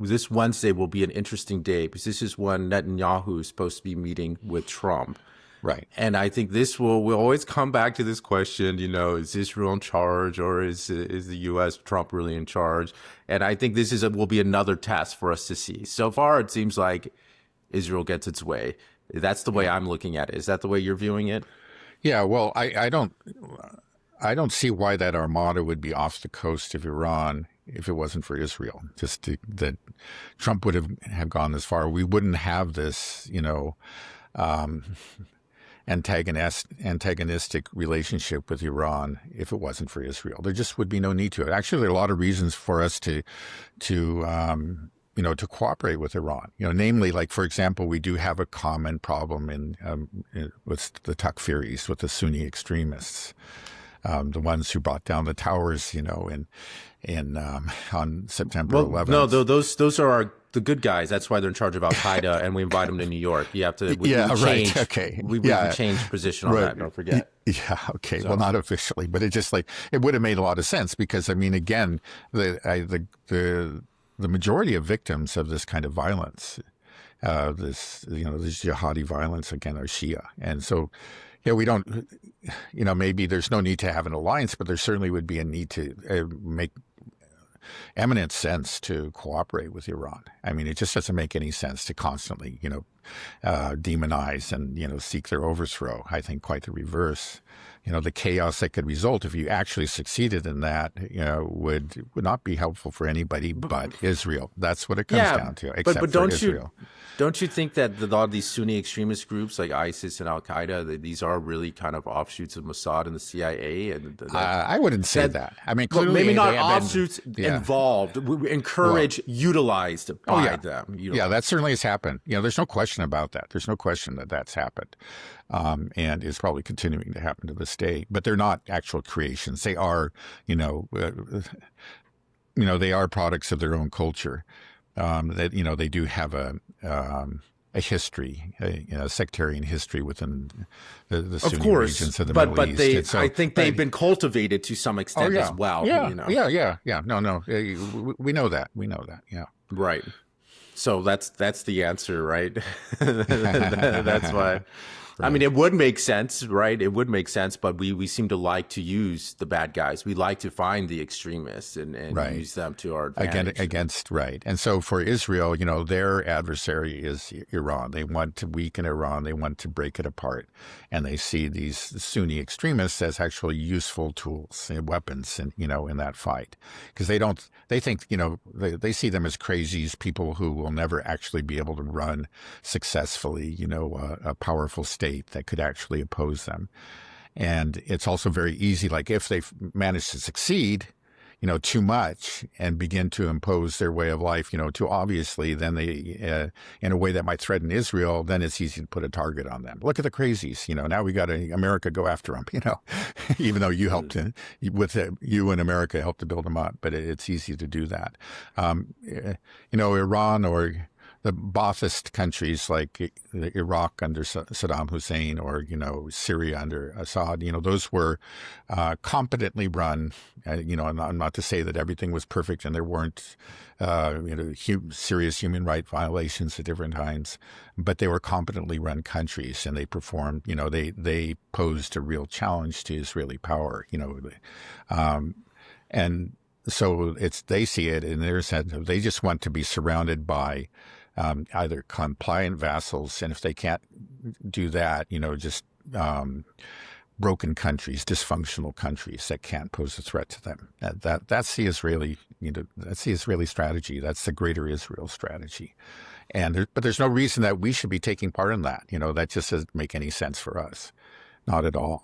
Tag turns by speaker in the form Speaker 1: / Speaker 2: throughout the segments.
Speaker 1: this Wednesday will be an interesting day because this is when Netanyahu is supposed to be meeting with Trump.
Speaker 2: Right.
Speaker 1: And I think we'll always come back to this question, is Israel in charge or is the U.S. Trump really in charge? And I think this will be another test for us to see. So far, it seems like Israel gets its way. That's the way I'm looking at it. Is that the way you're viewing it?
Speaker 2: Yeah, well, I don't see why that armada would be off the coast of Iran if it wasn't for Israel. That Trump would have gone this far. We wouldn't have this, antagonistic relationship with Iran if it wasn't for Israel. There just would be no need to. Actually, there are a lot of reasons for us to cooperate with Iran. Namely, like, for example, we do have a common problem with the Takfiris, with the Sunni extremists, the ones who brought down the towers, on September 11th.
Speaker 1: No, those are the good guys. That's why they're in charge of Al-Qaeda, and we invite them to New York. You have to. We change,
Speaker 2: right. Okay.
Speaker 1: We changed position on that. Don't forget.
Speaker 2: Yeah. Okay. So. Well, not officially, but it just it would have made a lot of sense because again, the majority of victims of this kind of violence, this jihadi violence again are Shia, and so. Yeah, we don't, maybe there's no need to have an alliance, but there certainly would be a need to make eminent sense to cooperate with Iran. I mean, it just doesn't make any sense to constantly, demonize and, seek their overthrow. I think quite the reverse. The chaos that could result if you actually succeeded in that, would not be helpful for anybody but Israel. That's what it comes down to, except
Speaker 1: but
Speaker 2: for Israel.
Speaker 1: Don't you think that a lot of these Sunni extremist groups like ISIS and Al-Qaeda, these are really kind of offshoots of Mossad and the CIA?
Speaker 2: I wouldn't say that. I mean, clearly
Speaker 1: maybe not offshoots involved, encouraged, utilized by them.
Speaker 2: Yeah, that certainly has happened. There's no question about that. There's no question that that's happened. And is probably continuing to happen to this day. But they're not actual creations. They are, they are products of their own culture. That they do have a history, a sectarian history within the Sunni regions of the Middle East.
Speaker 1: I think they've been cultivated to some extent as well.
Speaker 2: Yeah. No, we know that. Yeah.
Speaker 1: Right. So that's the answer, right? That's why. Right. I mean, it would make sense, right? It would make sense, but we seem to like to use the bad guys. We like to find the extremists and use them to our advantage.
Speaker 2: Right. And so for Israel, their adversary is Iran. They want to weaken Iran. They want to break it apart. And they see these Sunni extremists as actually useful tools and weapons in that fight. Because they think, they see them as crazies, people who will never actually be able to run successfully, a powerful state that could actually oppose them. And it's also very easy, like if they manage to succeed, too much and begin to impose their way of life, too obviously, then they, in a way that might threaten Israel, then it's easy to put a target on them. Look at the crazies, now we got America go after them, even though you helped you and America helped to build them up, but it's easy to do that. Iran or the Ba'athist countries like Iraq under Saddam Hussein or, Syria under Assad, those were competently run. I'm not to say that everything was perfect and there weren't, serious human rights violations at different times, but they were competently run countries and they performed, they posed a real challenge to Israeli power, and so they see it in their sense. They just want to be surrounded by either compliant vassals, and if they can't do that, just broken countries, dysfunctional countries that can't pose a threat to them. That's the Israeli, that's the Israeli strategy. That's the greater Israel strategy. But there's no reason that we should be taking part in that. That just doesn't make any sense for us. Not at all.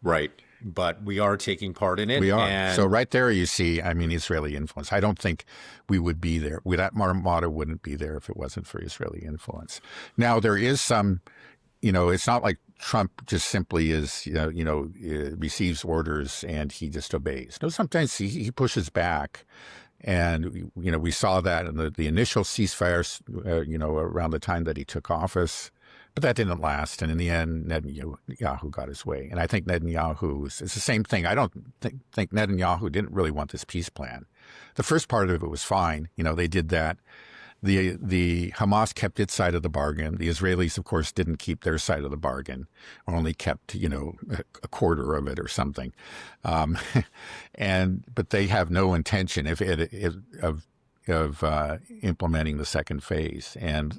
Speaker 1: Right. But we are taking part in it.
Speaker 2: We are. So right there you see, Israeli influence. I don't think we would be there. That armada wouldn't be there if it wasn't for Israeli influence. Now, there is some, it's not like Trump just simply is, receives orders and he just obeys. No, sometimes he pushes back. And, we saw that in the initial ceasefires, around the time that he took office. But that didn't last. And in the end, Netanyahu got his way. And I think Netanyahu, it's the same thing. I don't think Netanyahu didn't really want this peace plan. The first part of it was fine. They did that. The Hamas kept its side of the bargain. The Israelis, of course, didn't keep their side of the bargain, only kept, a quarter of it or something. But they have no intention of implementing the second phase. And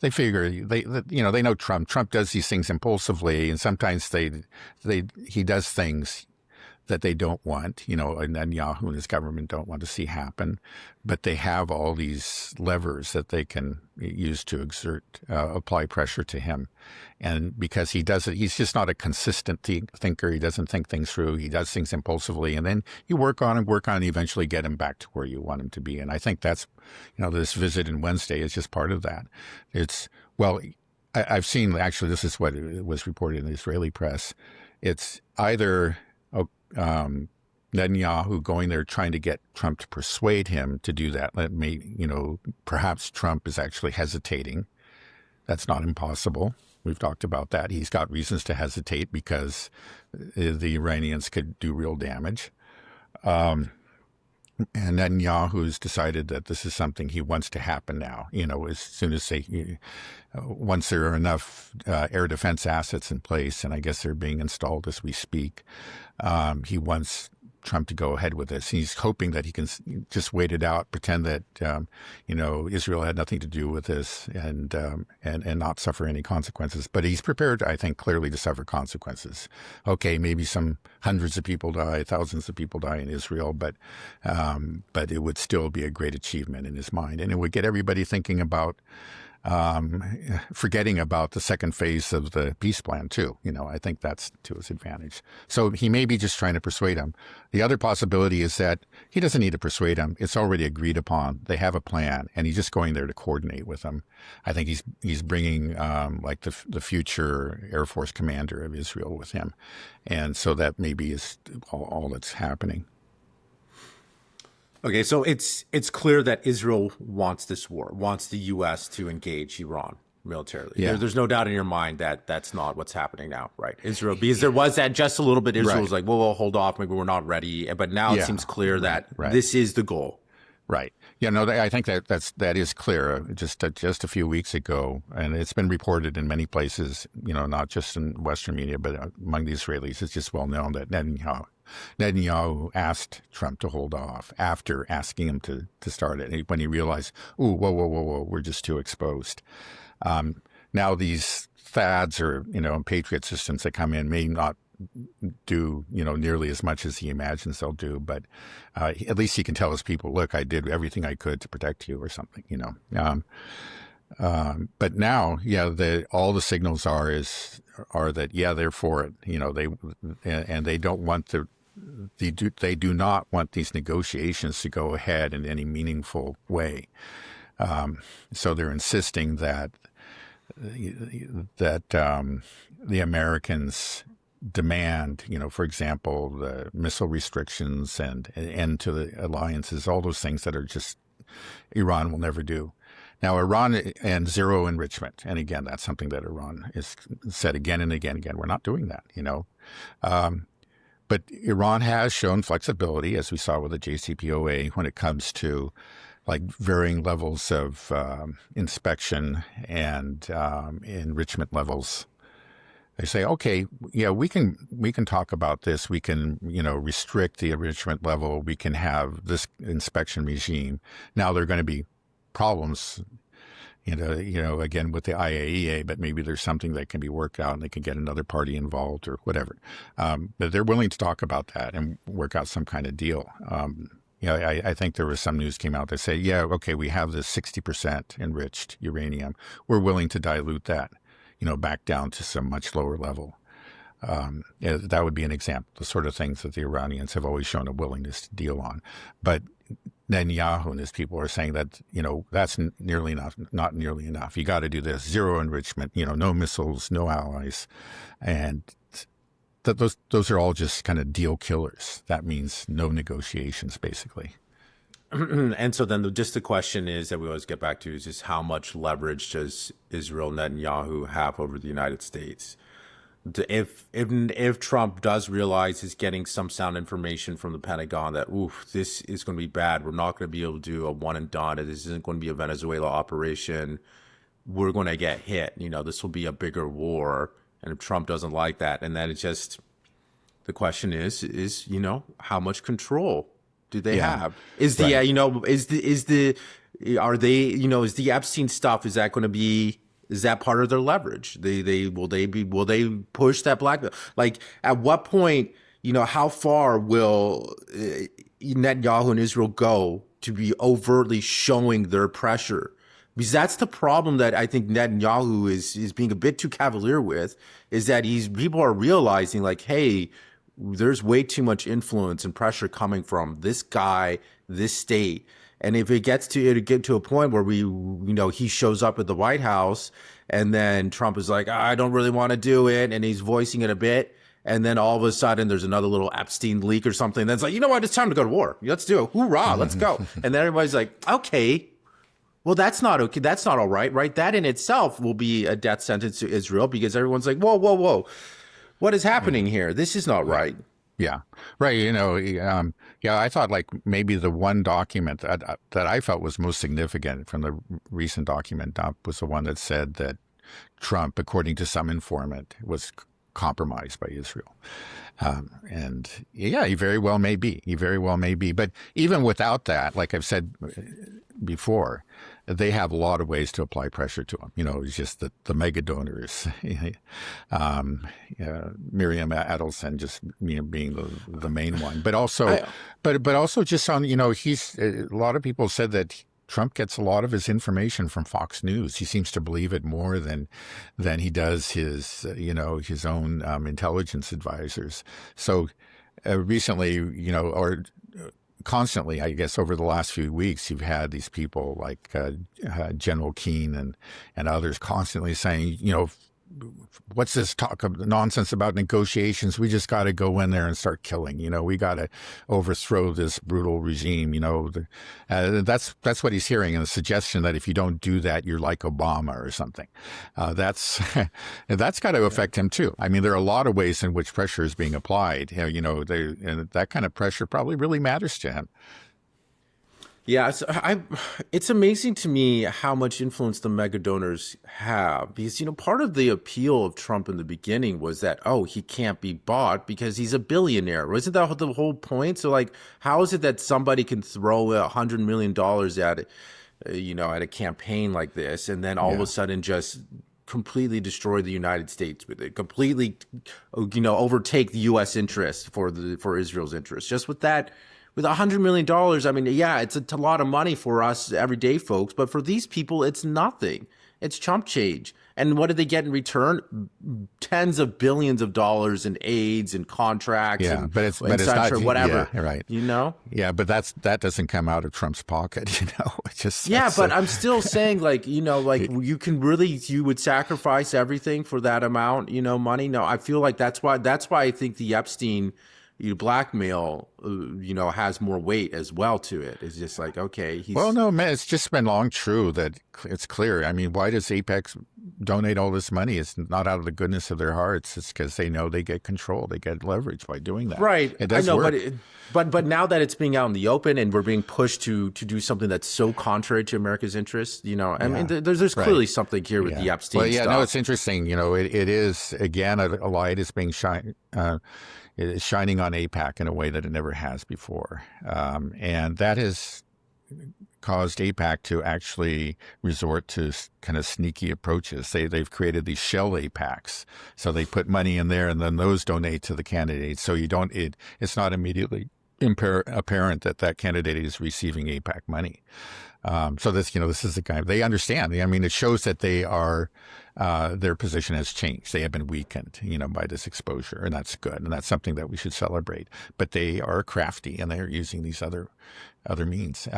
Speaker 2: they figure they know Trump. Trump does these things impulsively, and sometimes he does things that they don't want, and Netanyahu and his government don't want to see happen, but they have all these levers that they can use to apply pressure to him. And because he does it, he's just not a consistent thinker. He doesn't think things through. He does things impulsively, and then you work on and eventually get him back to where you want him to be. And I think that's, this visit in Wednesday is just part of that. I've seen, actually, this is what was reported in the Israeli press. It's either Netanyahu going there trying to get Trump to persuade him to do that. Perhaps Trump is actually hesitating. That's not impossible. We've talked about that. He's got reasons to hesitate because the Iranians could do real damage. And Netanyahu's decided that this is something he wants to happen now. As soon as once there are enough air defense assets in place, and I guess they're being installed as we speak, he wants Trump to go ahead with this. He's hoping that he can just wait it out, pretend that Israel had nothing to do with this, and not suffer any consequences. But he's prepared, I think, clearly to suffer consequences. Okay, maybe some hundreds of people die, thousands of people die in Israel, but it would still be a great achievement in his mind, and it would get everybody thinking about forgetting about the second phase of the peace plan too. I think that's to his advantage. So he may be just trying to persuade him. The other possibility is that he doesn't need to persuade him. It's already agreed upon. They have a plan, and he's just going there to coordinate with them. I think he's bringing like the future Air Force commander of Israel with him, and so that maybe is all that's happening.
Speaker 1: Okay, so it's clear that Israel wants this war, wants the U.S. to engage Iran militarily.
Speaker 2: Yeah.
Speaker 1: There's no doubt in your mind that that's not what's happening now, right? Israel, because there was that just a little bit. Israel was like, well, we'll hold off. Maybe we're not ready. But now it seems clear that this is the goal.
Speaker 2: Right. Yeah, no, I think that is clear. Just a few weeks ago, and it's been reported in many places, not just in Western media, but among the Israelis, it's just well known that Netanyahu asked Trump to hold off after asking him to start it, when he realized, whoa, we're just too exposed. Now these THAADs or, Patriot systems that come in may not do, nearly as much as he imagines they'll do, but at least he can tell his people, look, I did everything I could to protect you or something, But now, all the signals are that, they're for it, they don't want they do not want these negotiations to go ahead in any meaningful way. So they're insisting that the Americans demand, for example, the missile restrictions and end to the alliances, all those things that are just Iran will never do. Now, Iran and zero enrichment, and again, that's something that Iran has said again and again. We're not doing that, But Iran has shown flexibility, as we saw with the JCPOA, when it comes to like varying levels of inspection and enrichment levels. They say, okay, we can talk about this. We can, restrict the enrichment level. We can have this inspection regime. Now there are going to be problems, again with the IAEA, but maybe there's something that can be worked out and they can get another party involved or whatever. But they're willing to talk about that and work out some kind of deal. I think there was some news came out that say, okay, we have this 60% enriched uranium. We're willing to dilute that, back down to some much lower level. That would be an example, the sort of things that the Iranians have always shown a willingness to deal on. But Netanyahu and his people are saying that, that's nearly enough, not nearly enough. You got to do this, zero enrichment, no missiles, no allies. And those are all just kind of deal killers. That means no negotiations, basically.
Speaker 1: And so then just the question is that we always get back to is just how much leverage does Israel Netanyahu have over the United States? If Trump does realize he's getting some sound information from the Pentagon that, oof, this is going to be bad, we're not going to be able to do a one and done, this isn't going to be a Venezuela operation, we're going to get hit, this will be a bigger war. And if Trump doesn't like that, and then it's just, the question is, how much control do they have? Is the, is the Epstein stuff, is that going to be, is that part of their leverage? Will they push that blackmail? Like, at what point, how far will Netanyahu and Israel go to be overtly showing their pressure? Because that's the problem that I think Netanyahu is being a bit too cavalier with, is that people are realizing, like, hey, there's way too much influence and pressure coming from this guy, this state. And if it gets to a point where he shows up at the White House and then Trump is like, I don't really want to do it, and he's voicing it a bit, and then all of a sudden there's another little Epstein leak or something that's like, you know what, it's time to go to war. Let's do it. Hoorah, let's go. And then everybody's like, okay, well, that's not okay. That's not all right, right? That in itself will be a death sentence to Israel, because everyone's like, whoa, whoa, whoa. What is happening here? This is not right.
Speaker 2: Yeah, right. I thought like maybe the one document that I felt was most significant from the recent document dump was the one that said that Trump, according to some informant, was compromised by Israel. And yeah, he very well may be. But even without that, like I've said before, they have a lot of ways to apply pressure to him. It's just the mega donors, Miriam Adelson just being the main one, but also, but also just on, he's, a lot of people said that Trump gets a lot of his information from Fox News. He seems to believe it more than he does his own intelligence advisors. So recently, or constantly, I guess, over the last few weeks, you've had these people like General Keane and others constantly saying, what's this talk of nonsense about negotiations? We just got to go in there and start killing. We got to overthrow this brutal regime. That's what he's hearing, and the suggestion that if you don't do that, you're like Obama or something. That's got to affect him too. I mean, there are a lot of ways in which pressure is being applied. And that kind of pressure probably really matters to him.
Speaker 1: Yeah, it's amazing to me how much influence the mega donors have, because, part of the appeal of Trump in the beginning was that, he can't be bought because he's a billionaire. Wasn't that the whole point? So, like, how is it that somebody can throw $100 million at a campaign like this, and then all of a sudden just completely destroy the United States with it, completely, overtake the U.S. interest for Israel's interest, just with that? With $100 million, I mean, yeah, it's a lot of money for us everyday folks, but for these people, it's nothing. It's chump change. And what do they get in return? Tens of billions of dollars in aids and contracts,
Speaker 2: but it's not
Speaker 1: whatever.
Speaker 2: Yeah, right. Yeah, but that doesn't come out of Trump's pocket. It's just
Speaker 1: but I'm still saying, like, you would sacrifice everything for that amount, money. No, I feel like that's why I think the Epstein blackmail, has more weight as well to it. It's just like, okay.
Speaker 2: Well, no, man, it's just been long true that it's clear. I mean, why does Apex donate all this money? It's not out of the goodness of their hearts. It's because they know they get control. They get leverage by doing that.
Speaker 1: Right.
Speaker 2: It does work.
Speaker 1: But now that it's being out in the open and we're being pushed to do something that's so contrary to America's interests, I mean, there's clearly something here with the Epstein stuff.
Speaker 2: No, it's interesting. It is, again, a light is being is shining on AIPAC in a way that it never has before. And that has caused AIPAC to actually resort to kind of sneaky approaches. They've created these shell AIPACs. So they put money in there and then those donate to the candidates. So it's not immediately apparent that candidate is receiving AIPAC money. So this is the guy, they understand. I mean, it shows that they are, their position has changed. They have been weakened, by this exposure, and that's good. And that's something that we should celebrate. But they are crafty and they're using these other means.